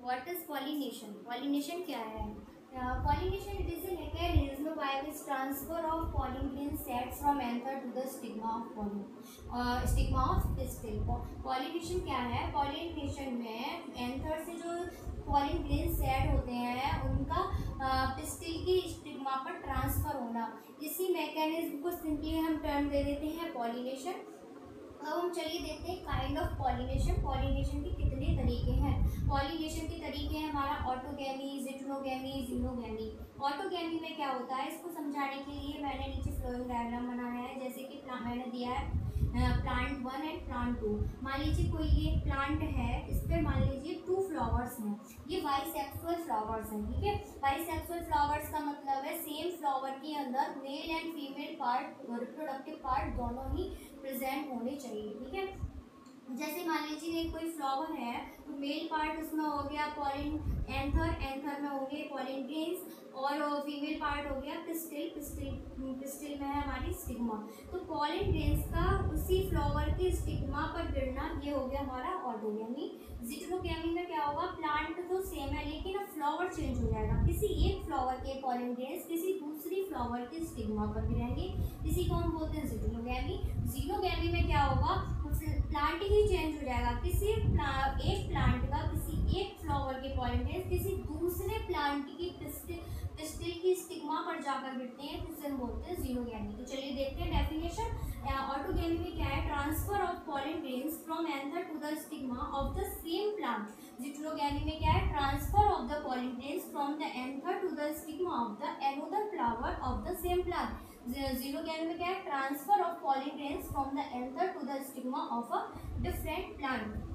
What is pollination? Pollination क्या है? Pollination it is a mechanism by which transfer of pollen grain sets from anther to the stigma of pollen. Stigma of pistil. Pollination क्या है? Pollination में anther से जो pollen grain set होते हैं उनका पिस्टिल की स्टिग्मा पर ट्रांसफर होना, इसी मैकेनिज्म को सिंपली हम टर्म दे देते हैं पॉलिनेशन। अब हम चलिए देखते हैं काइंड ऑफ पॉलिनेशन। पॉलिनेशन के कितने तरीके हैं? पॉलिनेशन के तरीके हैं हमारा ऑटोगैमी, जिटरोगैमी, जीनोगैमी। ऑटोगैमी में क्या होता है, इसको समझाने के लिए मैंने नीचे फ्लोइंग डायग्राम बनाया है। जैसे कि मैंने दिया है प्लांट 1 एंड प्लांट 2। मान लीजिए कोई ये प्लांट है, इस पर मान लीजिए 2 फ्लावर्स हैं, ये बाइसेक्सुअल फ्लावर्स हैं, ठीक है। बाइसेक्सुअल फ्लावर्स का मतलब है सेम फ्लावर के अंदर male and female part, reproductive part दोनों ही प्रेजेंट होने चाहिए, ठीक है। जैसे मान लीजिए कोई फ्लावर है तो मेल पार्ट उसमें हो गया पॉलिन एंथर, एंथर में होंगे पॉलिन ग्रेन्स, और फीमेल पार्ट हो गया पिस्टिल, पिस्टिल में है हमारी स्टिग्मा। तो पॉलिन ग्रेन्स का उसी फ्लावर के स्टिग्मा पर गिरना, ये हो गया हमारा ऑटोगैमी। जिटरोगैमी में क्या होगा, प्लांट तो सेम है लेकिन अब फ्लावर चेंज हो जाएगा, किसी एक फ्लावर के पॉलिन ग्रेन्स किसी दूसरी फ्लावर के स्टिग्मा पर गिरेंगे, इसी को हम बोलते हैं जिटरोगैमी। जीनोगैमी में क्या होगा, प्लांट ही चेंज हो जाएगा, किसी एक प्लांट का किसी एक फ्लावर के पॉलिन ग्रेन्स किसी दूसरे प्लांट की पिस्टिल की स्टिग्मा पर जाकर गिरते हैं, जिसे हम बोलते हैं जीनोगैमी। तो चलिए देखते हैं डेफिनेशन। ऑटोगैमी में क्या है, transfer of pollen grains from anther to the stigma of the same plant. Geitonogamy में क्या है, transfer of the pollen grains from the anther to the stigma of the another flower of the same plant. Xenogamy में क्या है, transfer of pollen grains from the anther to the stigma of a different plant.